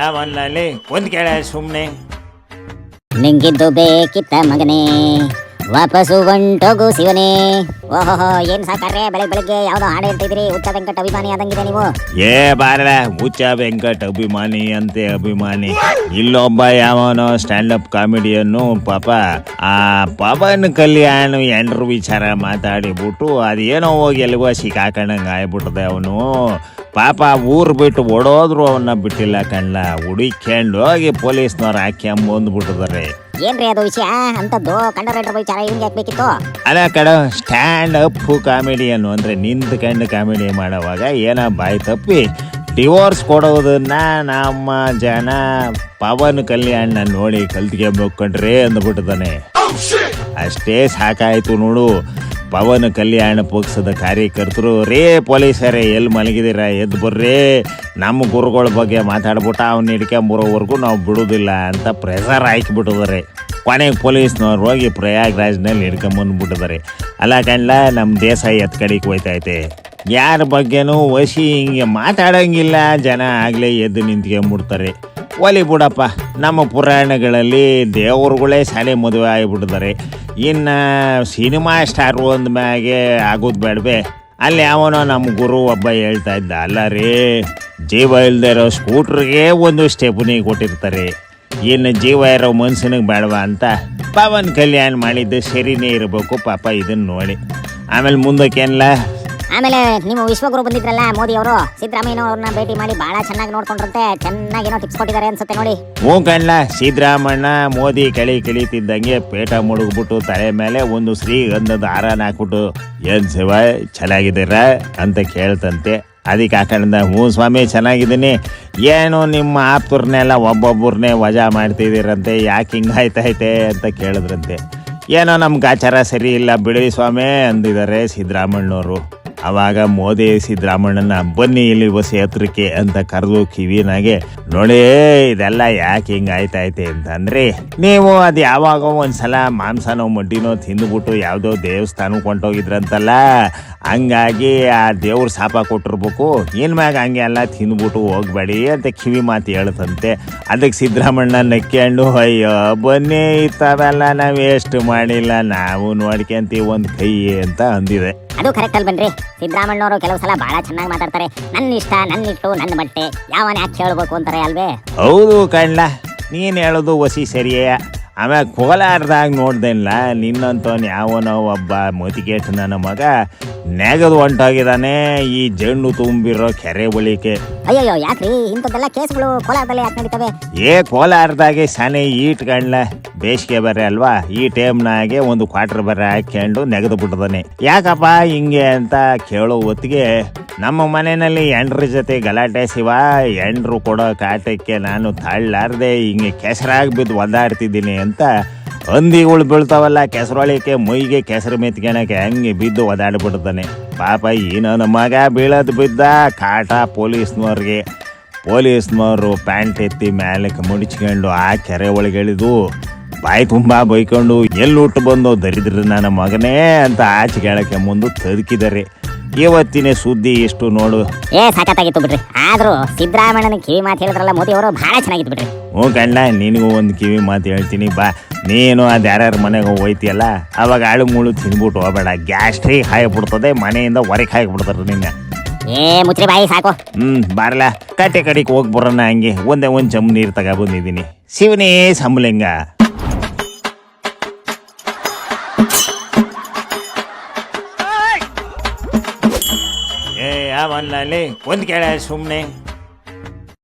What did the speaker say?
ಯಾವಲ್ಲಿ ಒಂದ್ ಕೇಳ ಸುಮ್ನೆ. ನಿಂಗಿದ್ದು ಬೇಕಿತ್ತ ಮಗನೇ, ವಾಪಸ್ಸು ಹೊಂಟೋಗು ಶಿವನೇ. ಓಹೋ ಏನ್ ಸಾಕಾರ್ರೆ, ಬೆಳಗ್ಗೆ ಯಾವ್ದೋ ಹಾಡು ಹೇಳ್ತಿದ್ರಿ, ಹುಚ್ಚ ವೆಂಕಟ ಅಭಿಮಾನಿ ಆದಂಗಿದೆ ನೀವು. ಏ ಬಾರ ಹುಚ್ಚ ವೆಂಕಟ್ ಅಭಿಮಾನಿ ಅಂತೆ ಅಭಿಮಾನಿ. ಇಲ್ಲೊಬ್ಬ ಯಾವನೋ ಸ್ಟ್ಯಾಂಡ್ ಅಪ್ ಕಾಮಿಡಿಯನ್ನು ಪಾಪ ಆ ಪವನ್ ಕಲ್ಯಾಣ್ ಎಂಡ್ರು ವಿಚಾರ ಮಾತಾಡಿಬಿಟ್ಟು ಅದೇನೋ ಹೋಗಿ ಎಲ್ಲಿಗೋ ಸಿಕ್ಕಾಕೊಂಡಂಗ ಆಗ್ಬಿಟ್ಟದೆ. ಅವನು ಪಾಪ ಊರು ಬಿಟ್ಟು ಓಡೋದ್ರು ಅವನ್ನ ಬಿಟ್ಟಿಲ್ಲ ಕಣ್ಣ, ಹುಡುಕೊಂಡು ಹೋಗಿ ಪೊಲೀಸ್ನವ್ರು ಹಾಕ್ಯಂಬಂದ್ಬಿಟ್ಟಿದ್ದಾರೆ. ಏನ್ರಿ ಅದು ವಿಷಯ ಅಂತದ್ದು? ಕಂಡಕ್ಟರ್ ವಿಚಾರ ಇವ್ನಿಗೆ ಹಾಕ್ಬೇಕಿತ್ತು. ಅಲ್ಲ ಕಡ ಸ್ಟ್ಯಾಂಡ್ ಅಪ್ ಕಾಮಿಡಿಯನ್ನು ಅಂದ್ರೆ ನಿಂತ್ಕೊಂಡು ಕಾಮಿಡಿ ಮಾಡೋವಾಗ ಏನೋ ಬಾಯಿ ತಪ್ಪಿ ಡಿವೋರ್ಸ್ ಕೊಡೋದನ್ನ ನಮ್ಮ ಜನ ಪವನ್ ಕಲ್ಯಾಣ್ ನೋಡಿ ಕಲ್ತ್ಕೊಂಡ್ರೆ ಅಂದ್ಬಿಟ್ಟಿದ್ದಾನೆ. ಅಷ್ಟೇ ಸಾಕಾಯ್ತು ನೋಡು. ಪವನ್ ಕಲ್ಯಾಣ ಪಕ್ಷದ ಕಾರ್ಯಕರ್ತರು ರೇ ಪೊಲೀಸರೇ ಎಲ್ಲಿ ಮಲಗಿದಿರ, ಎದ್ದು ಬರ್ರಿ, ನಮ್ಮ ಗುರುಗಳ ಬಗ್ಗೆ ಮಾತಾಡ್ಬಿಟ್ಟು ಅವ್ನ ಹಿಡ್ಕೊಂಬರೋವರೆಗೂ ನಾವು ಬಿಡೋದಿಲ್ಲ ಅಂತ ಪ್ರೆಸರ್ ಹಾಕಿಬಿಟ್ಟಿದ್ದಾರೆ. ಕೊನೆಗೆ ಪೊಲೀಸ್ನವ್ರು ಹೋಗಿ ಪ್ರಯಾಗ್ರಾಜ್ನಲ್ಲಿ ಹಿಡ್ಕೊಂಬಂದ್ಬಿಟ್ಟಿದ್ದಾರೆ. ಅಲ್ಲ ಕಂಡ್ಲ ನಮ್ಮ ದೇಶ ಎತ್ ಕಡೆಗೆ ಹೋಯ್ತೈತೆ. ಯಾರ ಬಗ್ಗೆನೂ ವಸಿ ಹಿಂಗೆ ಮಾತಾಡೋಂಗಿಲ್ಲ ಜನ, ಆಗಲೇ ಎದ್ದು ನಿಂತ್ಕೊಂಡ್ಬಿಡ್ತಾರೆ. ಒಲಿ ಬಿಡಪ್ಪ, ನಮ್ಮ ಪುರಾಣಗಳಲ್ಲಿ ದೇವ್ರುಗಳೇ ಶಾಲೆ ಮದುವೆ ಆಗಿಬಿಟ್ಟಿದ್ದಾರೆ. ಇನ್ನು ಸಿನಿಮಾ ಸ್ಟಾರು ಅಂದ ಮ್ಯಾಗೆ ಆಗೋದು ಬೇಡವೆ. ಅಲ್ಲಿ ಯಾವನೋ ನಮ್ಮ ಗುರು ಒಬ್ಬ ಹೇಳ್ತಾ ಇದ್ದ, ಅಲ್ಲ ರೀ ಜೀವ ಇಲ್ಲದೆ ಇರೋ ಸ್ಕೂಟ್ರಿಗೆ ಒಂದು ಸ್ಟೆಪ್ನಿ ಕೊಟ್ಟಿರ್ತಾರೆ, ಇನ್ನು ಜೀವ ಇರೋ ಮನುಷ್ಯನಿಗೆ ಬೇಡವಾ ಅಂತ ಪವನ್ ಕಲ್ಯಾಣ್ ಮಾಡಿದ್ದು ಸರಿನೇ ಇರಬೇಕು ಪಾಪ. ಇದನ್ನು ನೋಡಿ ಆಮೇಲೆ ಮುಂದಕ್ಕೇನಿಲ್ಲ. ಆಮೇಲೆ ನೀವು ವಿಶ್ವಗುರು ಬಂದಿದ್ರಲ್ಲ ಮೋದಿ ಅವರು, ಸಿದ್ದರಾಮಯ್ಯನವ್ರನ್ನ ಭೇಟಿ ಮಾಡಿ ಬಹಳ ಚೆನ್ನಾಗಿ ನೋಡ್ಕೊಂಡ್ರಂತೆ, ಚೆನ್ನಾಗೇನೋ ಟಿಪ್ಸ್ ಕೊಟ್ಟಿದ್ದಾರೆ ಅನ್ಸುತ್ತೆ ನೋಡಿ. ಹ್ಞೂ ಕಣ್ಣ, ಸಿದ್ದರಾಮಣ್ಣ ಮೋದಿ ಕಳೀತಿದ್ದಂಗೆ ಪೇಟ ಮುಳುಗ್ಬಿಟ್ಟು ತಲೆ ಮೇಲೆ ಒಂದು ಶ್ರೀಗಂಧದ ಹಾರನ ಹಾಕ್ಬಿಟ್ಟು ಏನ್ ಶಿವ ಚೆನ್ನಾಗಿದ್ದೀರ ಅಂತ ಕೇಳ್ತಂತೆ. ಅದಕ್ಕೆ ಹಾಕೊಂಡ ಹ್ಞೂ ಸ್ವಾಮಿ ಚೆನ್ನಾಗಿದ್ದೀನಿ, ಏನು ನಿಮ್ಮ ಆಪ್ತರ್ನೆಲ್ಲ ಒಬ್ಬೊಬ್ಬರನ್ನೇ ವಜಾ ಮಾಡ್ತಿದ್ದೀರಂತೆ, ಯಾಕೆ ಹಿಂಗಾಯ್ತೈತೆ ಅಂತ ಕೇಳಿದ್ರಂತೆ. ಏನೋ ನಮ್ಗೆ ಆಚಾರ ಸರಿ ಇಲ್ಲ ಬಿಡಿ ಸ್ವಾಮಿ ಅಂದಿದ್ದಾರೆ ಸಿದ್ದರಾಮಣ್ಣವರು. ಆವಾಗ ಮೋದಿ ಸಿದ್ದರಾಮಣ್ಣನ ಬನ್ನಿ ಇಲ್ಲಿ ಬಸಿ ಹತ್ರಕ್ಕೆ ಅಂತ ಕರೆದು ಕಿವಿನಾಗೆ, ನೋಡಿ ಇದೆಲ್ಲ ಯಾಕೆ ಹಿಂಗೆ ಆಯ್ತೈತೆ ಅಂತಂದ್ರೆ, ನೀವು ಅದು ಯಾವಾಗ ಒಂದ್ಸಲ ಮಾಂಸನೋ ಮಡ್ಡಿನೋ ತಿಂದುಬಿಟ್ಟು ಯಾವುದೋ ದೇವಸ್ಥಾನಕ್ಕೆ ಹೊಂಟೋಗಿದ್ರಂತಲ್ಲ, ಹಂಗಾಗಿ ಆ ದೇವ್ರ ಶಾಪ ಕೊಟ್ಟಿರ್ಬೇಕು, ಇನ್ಮ್ಯಾಗ ಹಂಗೆ ಎಲ್ಲ ತಿಂದ್ಬಿಟ್ಟು ಹೋಗ್ಬೇಡಿ ಅಂತ ಕಿವಿ ಮಾತು ಹೇಳ್ತಂತೆ. ಅದಕ್ಕೆ ಸಿದ್ದರಾಮಣ್ಣ ನಕ್ಕೊಂಡು, ಅಯ್ಯೋ ಬನ್ನಿ ಇಂಥವೆಲ್ಲ ನಾವು ಎಷ್ಟು ಮಾಡಿಲ್ಲ, ನಾವು ನೋಡ್ಕೊಂತೀವಿ ಒಂದು ಕೈ ಅಂತ ಅಂದಿದೆ. ಅದು ಕರೆಕ್ಟ್ ಅಲ್ಲಿ ಬನ್ರಿ, ಸಿದ್ದರಾಮಣ್ಣವರು ಕೆಲವು ಸಲ ಬಹಳ ಚೆನ್ನಾಗಿ ಮಾತಾಡ್ತಾರೆ. ನನ್ನ ಇಷ್ಟ, ನನ್ನ ಇಟ್ಟು, ನನ್ನ ಬಟ್ಟೆ, ಯಾವನ ಯಾಕೆ ಕೇಳ್ಬೇಕು ಅಂತಾರೆ ಅಲ್ವೇ? ಹೌದು ಕಣ್ಣ, ನೀನು ಹೇಳೋದು ವಸಿ ಸರಿಯೇ. ಆಮ್ಯಾಗ ಕೋಲಾರದಾಗ ನೋಡ್ದೇನಿಲ್ಲ, ನಿನ್ನಂತವನು ಯಾವನೋ ಒಬ್ಬ ಮತಿಗೇಟ್ ನನ್ನ ಮಗ ನೆಗದು ಹೊಂಟೋಗಿದ್ದಾನೆ ಈ ಜಂಡು ತುಂಬಿರೋ ಕೆರೆ ಬಳಿಕೆ. ಅಯ್ಯೋ ಯಾಕ್ರಿ ಇಂಥದ್ದೆಲ್ಲ ಕೇಸ್ಗಳು ಕೋಲಾರದಲ್ಲಿ ಯಾಕೆ ನಡೀತವೆ? ಕೋಲಾರದಾಗೆ ಸನೆ ಈಟ್ಗಣ್ಣ, ಬೇಸಿಗೆ ಬರೆ ಅಲ್ವಾ, ಈ ಟೈಮ್ನಾಗೆ ಒಂದು ಕ್ವಾರ್ಟರ್ ಬರೆ ಹಾಕ್ಕೊಂಡು ನೆಗೆದು ಬಿಟ್ಟದಾನೆ. ಯಾಕಪ್ಪ ಹಿಂಗೆ ಅಂತ ಕೇಳೋ ಹೊತ್ತಿಗೆ, ನಮ್ಮ ಮನೆಯಲ್ಲಿ ಎಂಡ್ರ ಜೊತೆ ಗಲಾಟೆ ಶಿವ, ಎಂಡ್ರು ಕೊಡೋ ಕಾಟಕ್ಕೆ ನಾನು ತಾಳ್ಲಾರ್ದೆ ಹಿಂಗೆ ಕೆಸರಾಗಿ ಬಿದ್ದು ಒದ್ದಾಡ್ತಿದ್ದೀನಿ ಅಂತ ಹಂದಿಗಳು ಬೀಳ್ತಾವಲ್ಲ ಕೆಸರೊಳಿಕೆ, ಮೈಗೆ ಕೆಸರು ಮೆತ್ಕೊಳಕ್ಕೆ ಹಂಗೆ ಬಿದ್ದು ಒದಾಡ್ಬಿಡ್ತಾನೆ. ಪಾಪ ಏನೋ ನಮ್ಮ ಮಗ ಬೀಳೋದು ಬಿದ್ದ ಕಾಟ ಪೊಲೀಸ್ನವ್ರಿಗೆ. ಪೊಲೀಸ್ನವರು ಪ್ಯಾಂಟ್ ಎತ್ತಿ ಮ್ಯಾಲಕ್ಕೆ ಮುಡಿಚ್ಕೊಂಡು ಆ ಕೆರೆ ಒಳಗಿಳಿದು ಬಾಯಿ ತುಂಬ ಬೈಕೊಂಡು, ಎಲ್ಲಿ ಹುಟ್ಟು ಬಂದು ದರಿದ್ರ ನನ್ನ ಮಗನೇ ಅಂತ ಆಚೆ ಕೇಳಕ್ಕೆ ಮುಂದೆ ತದಕಿದ್ದಾರೆ. ಇವತ್ತಿನ ಸುದ್ದಿ ಇಷ್ಟು ನೋಡು. ಸಾಕತ್ತಾಗಿತ್ತು ಬಿಡ್ರಿ. ಆದ್ರೂ ಸಿದ್ದರಾಮಣ್ಣನ ಕಿವಿ ಮಾತು ಹೇಳಿದ್ರಲ್ಲ ಮೋದಿ ಅವರು, ಬಹಳ ಚೆನ್ನಾಗಿತ್ತು ಬಿಡ್ರಿ. ಹ್ಞೂ ಕಣ್ಣ, ನಿನಗೂ ಒಂದು ಕಿವಿ ಮಾತು ಹೇಳ್ತೀನಿ ಬಾ. ನೀನು ಅದು ಯಾರ್ಯಾರ ಮನೆಗೆ ಹೋಯ್ತಿಯಲ್ಲ, ಅವಾಗ ಆಳು ಮುಳು ತಿಂದ್ಬಿಟ್ಟು ಹೋಗಬೇಡ, ಗ್ಯಾಸ್ಟ್ರಿಕ್ ಹಾಯ್ಬಿಡ್ತದೆ, ಮನೆಯಿಂದ ಹೊರಗೆ ಹಾಕ್ಬಿಡ್ತಾರೆ ನಿನ್ನ. ಮುಚ್ಚ್ರಿ ಬಾಯಿ ಸಾಕು. ಬಾರಲ್ಲ ಕಟ್ಟೆ ಕಡೆಗೆ ಹೋಗಿ ಬರೋಣ. ಹಂಗೆ ಒಂದೇ ಒಂದು ಚಮ್ ನೀರು ತಗೊಬಂದಿದ್ದೀನಿ. ಶಿವನೇ ಸಂಬಲಿಂಗ. ಯಾವಲ್ಲಿ ಒಂದು ಕೇಳ ಸುಮ್ಮನೆ.